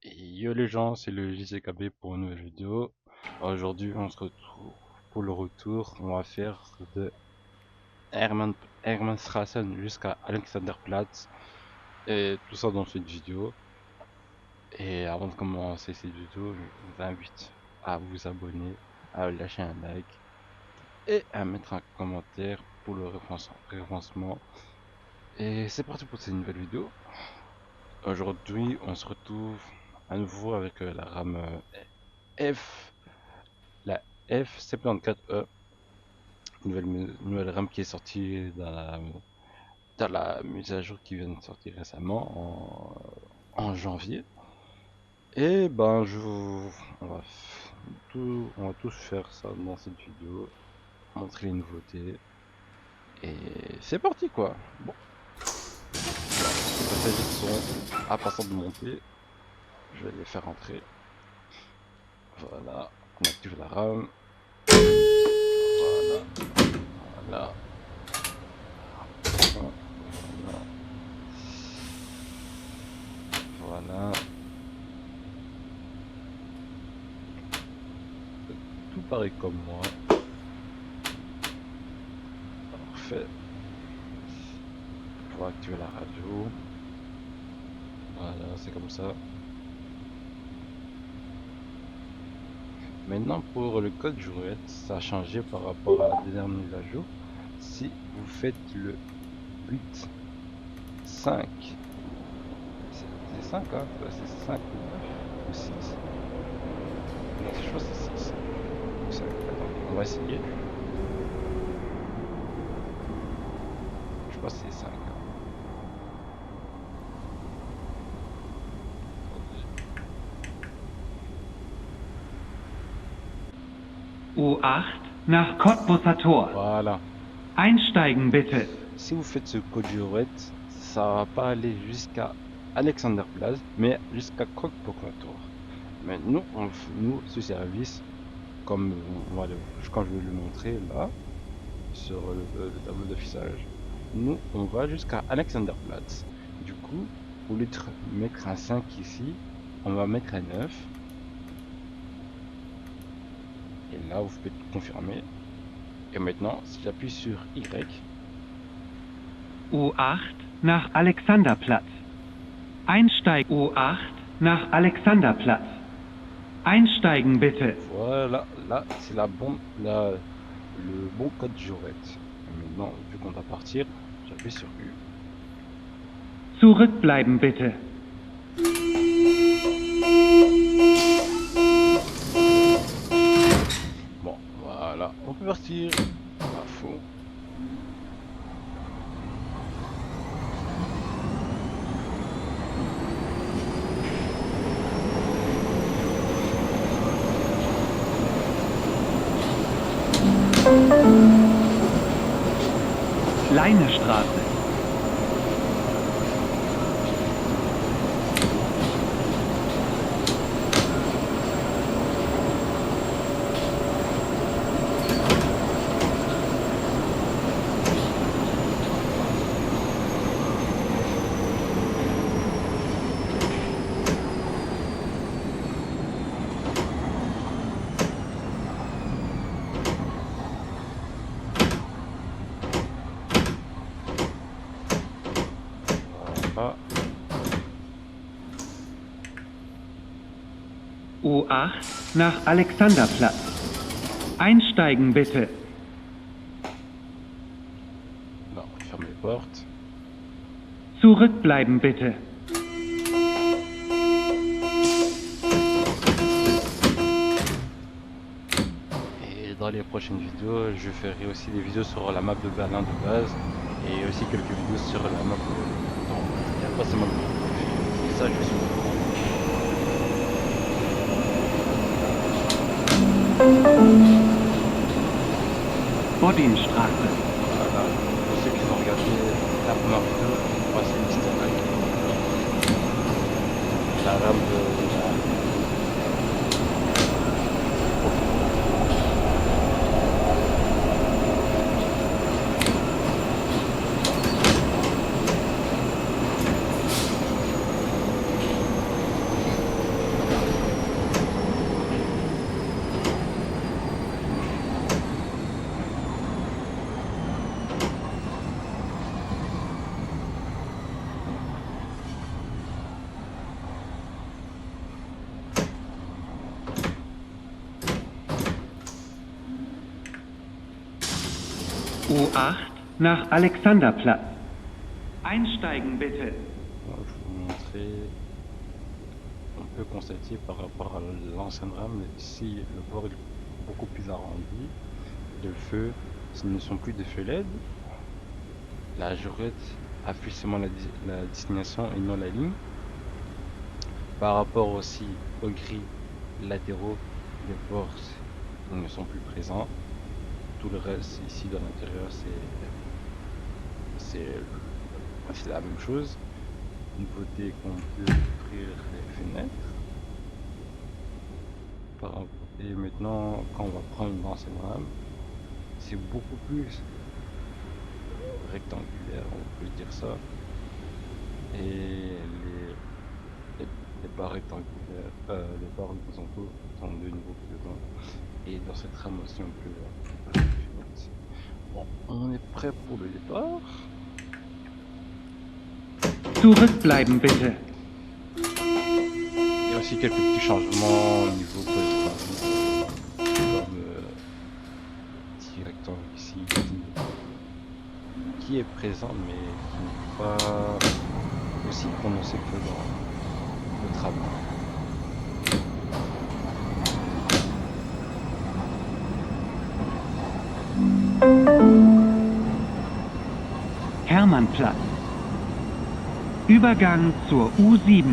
Yo les gens, c'est le JCKB pour une nouvelle vidéo. Aujourd'hui, on se retrouve pour le retour. On va faire de Hermannstrassen jusqu'à Alexanderplatz et tout ça dans cette vidéo. Et avant de commencer cette vidéo, je vous invite à vous abonner, à lâcher un like et à mettre un commentaire pour le référencement. Et c'est parti pour cette nouvelle vidéo. Aujourd'hui, on se retrouve à nouveau avec la RAM F la F74E, nouvelle RAM qui est sortie dans la mise à jour qui vient de sortir récemment en janvier. Et ben on va tous faire ça dans cette vidéo, montrer les nouveautés. Et c'est parti quoi. Bon, les passagers sont à partir de monter. Je vais les faire entrer. Voilà, on active la RAM. Voilà, voilà. Voilà. Tout pareil comme moi. Parfait. Pour activer la radio. Voilà, c'est comme ça. Maintenant pour le code jouette, ça a changé par rapport à la dernière mise à jour. Si vous faites le 8, 5, c'est 5 hein, c'est 5 ou 9 ou 6. Non, je crois que c'est 6. Ou 5. Attendez, on va essayer. Je crois que c'est 5. U8 nach Cottbusser Tor. Voilà. Einsteigen bitte. Si vous faites ce code jouette, ça va pas aller jusqu'à Alexanderplatz, mais jusqu'à Cottbusser. Mais nous, ce service, comme quand je vais le montrer là, sur le tableau d'affichage, nous, on va jusqu'à Alexanderplatz. Du coup, au lieu de mettre un 5 ici, on va mettre un 9. Et là, vous pouvez confirmer. Et maintenant, si j'appuie sur Y, U8 nach Alexanderplatz. Einsteigen. U8 nach Alexanderplatz. Einsteigen bitte. voilà, là, c'est le bon code Jouret. Et maintenant, vu qu'on va partir, j'appuie sur U. Zurückbleiben bitte. Bon, voilà, on peut partir à fond. Leinestraße. Voilà. U8 nach Alexanderplatz. Einsteigen bitte. Là, on ferme les portes. Zurückbleiben bitte. Et dans les prochaines vidéos, je ferai aussi des vidéos sur la map de Berlin de base et aussi quelques vidéos sur la map de Dortmund. Il n'y a pas seulement et ça, je suis Bodinstraße. voilà. Pour ceux qui ont regardé la première vidéo, voici une petite attaque. La rame de U8 nach Alexanderplatz. Einsteigen bitte. Je vais vous montrer. On peut constater par rapport à l'ancienne rame, ici le bord est beaucoup plus arrondi. Le feu, ce ne sont plus des feux LED. La jourette affiche seulement la destination et non la ligne. Par rapport aussi aux grilles latéraux, les bords ils ne sont plus présents. Tout le reste ici dans l'intérieur c'est la même chose. Nouveauté qu'on peut ouvrir les fenêtres. Et maintenant quand on va prendre une ancienne rame, c'est beaucoup plus rectangulaire, on peut dire ça. Et les barres rectangulaires, les barres horizontaux sont de nouveau présents. Et dans cette rame aussi on peut bon, on est prêt pour le départ. Zurückbleiben bitte. Il y a aussi quelques petits changements au niveau comme petit rectangle ici qui est présent mais qui n'est pas aussi prononcé que dans le travail. Hermannplatz. Übergang zur U7.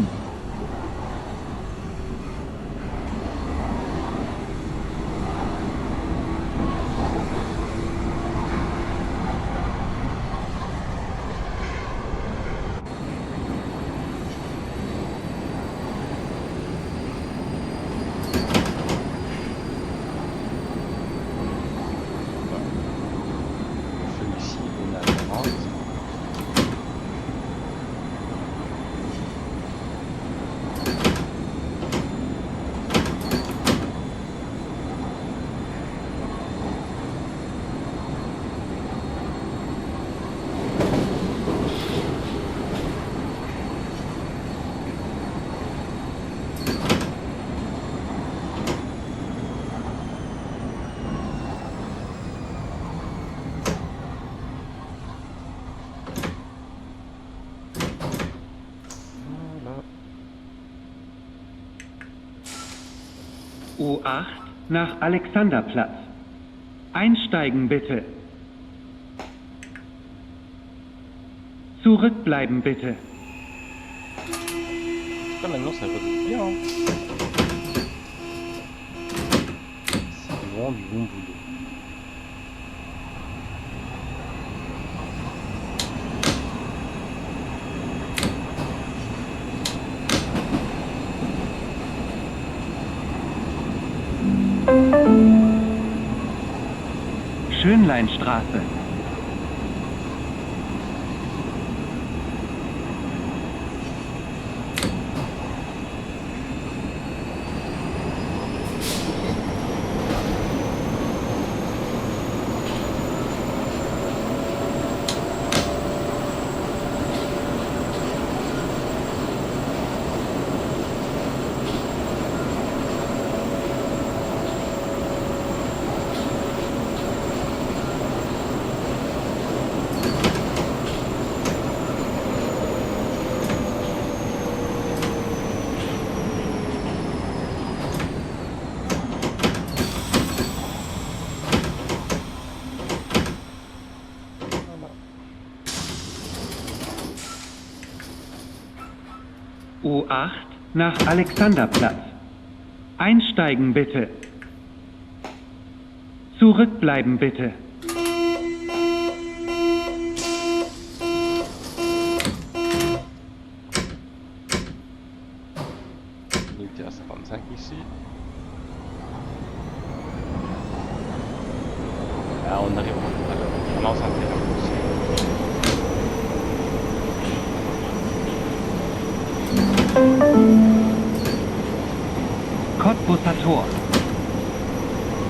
Celui-ci est à 40. U8 nach Alexanderplatz. Einsteigen bitte. Zurückbleiben bitte. Là maintenant ça va bien. Hein. C'est vraiment du bon boulot. Schönleinstraße. U8 nach Alexanderplatz. Einsteigen bitte. Zurückbleiben bitte. Limité à 55 ici. Là on arrive on lance un terrain aussi. Cottbusser Tor.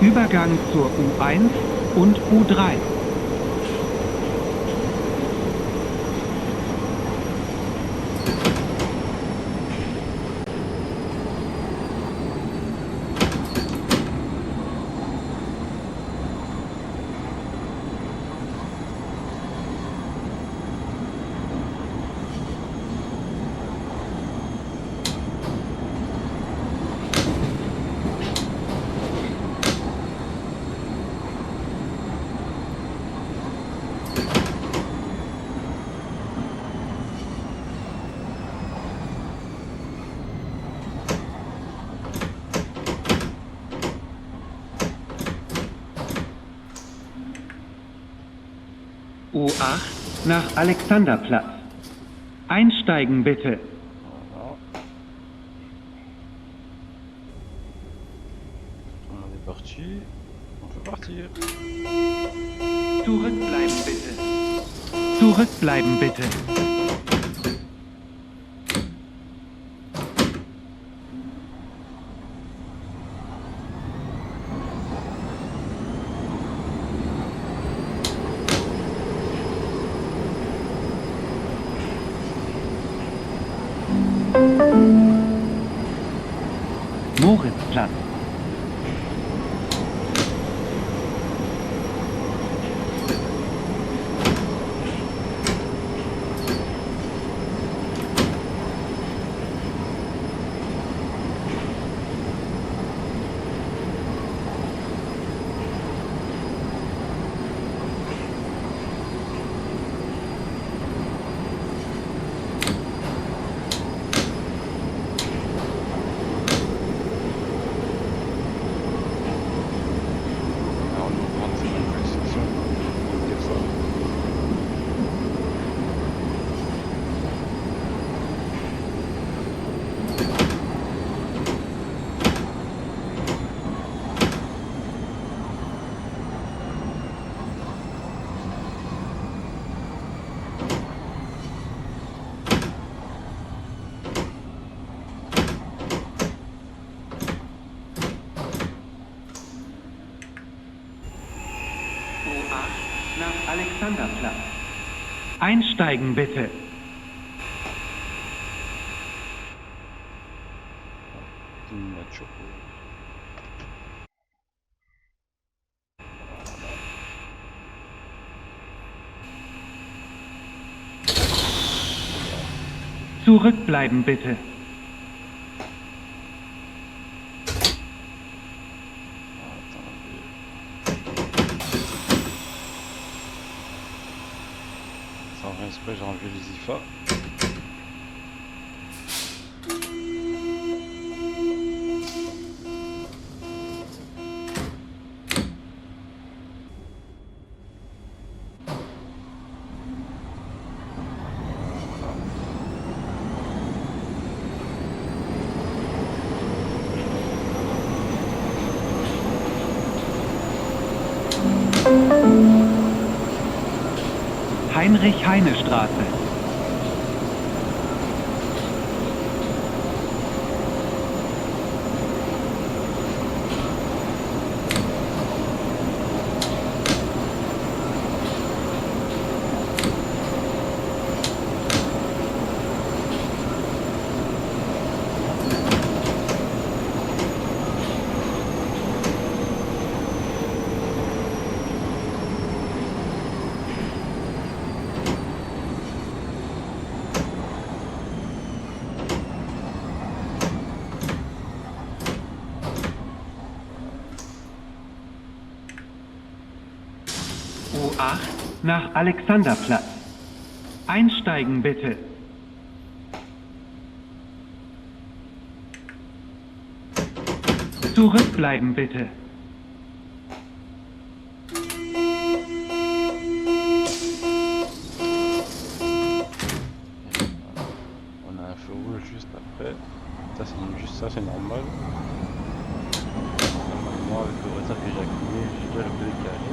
Übergang zur U1 und U3. U8 nach Alexanderplatz. Einsteigen bitte. Voilà. On est parti. On peut partir. Zurückbleiben bitte. Zurückbleiben bitte. Moritzplatz. Alors, on rentre dans une nouvelle section. On peut dire ça. U8 nach Alexanderplatz. Einsteigen bitte. Une nature. Zurückbleiben bitte. Sans rien exprès, j'ai enlevé les IFA. Heinrich-Heine-Straße. U8 nach Alexanderplatz. Einsteigen bitte. Zurückbleiben bitte. On a un feu rouge juste après. Ça c'est juste ça, c'est normal. Normalement avec le retard que j'ai accumulé, j'ai déjà le feu décalé.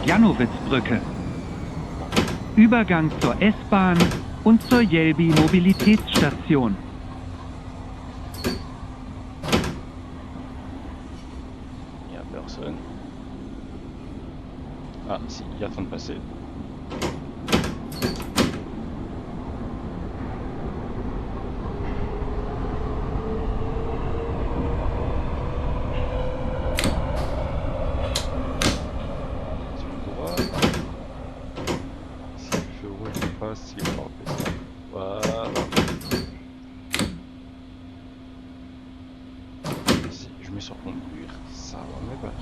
Janowitzbrücke. Übergang zur S-Bahn und zur Jelbi Mobilitätsstation. Il n'y a personne. Ah si, il est en train de passer. Sur le droit. Si le feu rouge passe, il va enlever ça. Voilà. Si je mets sur conduire, ça va mieux pas.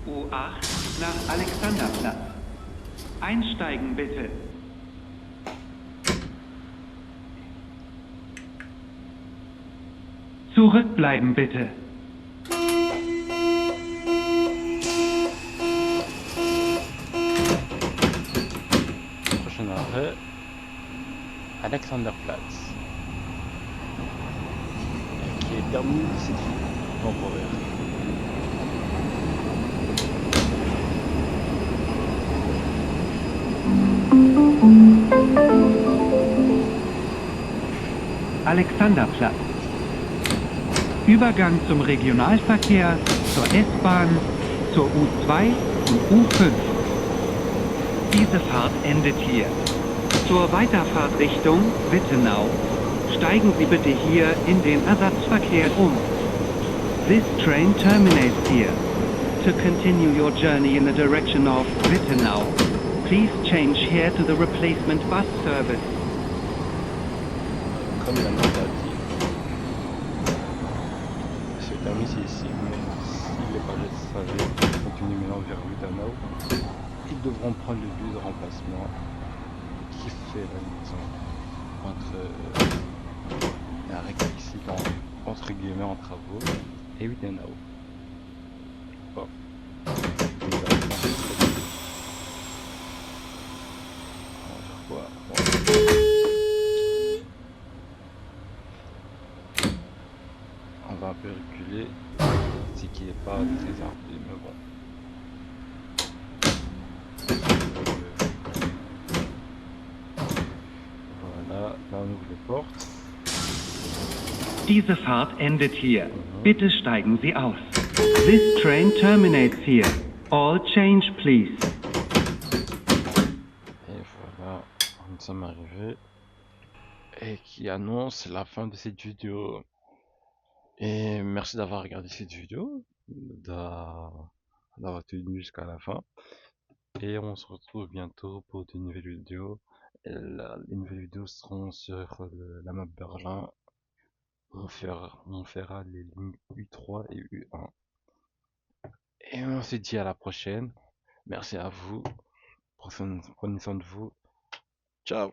U8 nach Alexanderplatz. Einsteigen bitte. Zurückbleiben bitte. Prochain arrêt, Alexanderplatz. Qui est terminé de cette ville temporaire. Alexanderplatz. Übergang zum Regionalverkehr, zur S-Bahn, zur U2 und U5. Diese Fahrt endet hier. Zur Weiterfahrtrichtung Wittenau steigen Sie bitte hier in den Ersatzverkehr um. This train terminates here. To continue your journey in the direction of Wittenau, please change here to the replacement bus service. Comme la note a dit, se termine ici, mais si les passagers continuent maintenant vers Wittenau, ils devront prendre le bus de remplacement qui fait la liaison entre l'arrêt ici entre guillemets en travaux et Wittenau. Bon. Nous allons faire on va faire quoi? On va un peu reculer, c'est qu'il n'est pas très armé, mais bon. Voilà, là on ouvre les portes. Diese Fahrt endet hier. Bitte steigen Sie aus. This train terminates here. All change, please. Et voilà, nous sommes arrivés. Et qui annonce la fin de cette vidéo. Et merci d'avoir regardé cette vidéo, d'avoir tenu jusqu'à la fin. Et on se retrouve bientôt pour de nouvelles vidéos. Les nouvelles vidéos seront sur la map Berlin. On fera les lignes U3 et U1. Et on se dit à la prochaine. Merci à vous. Prenez soin de vous. Ciao.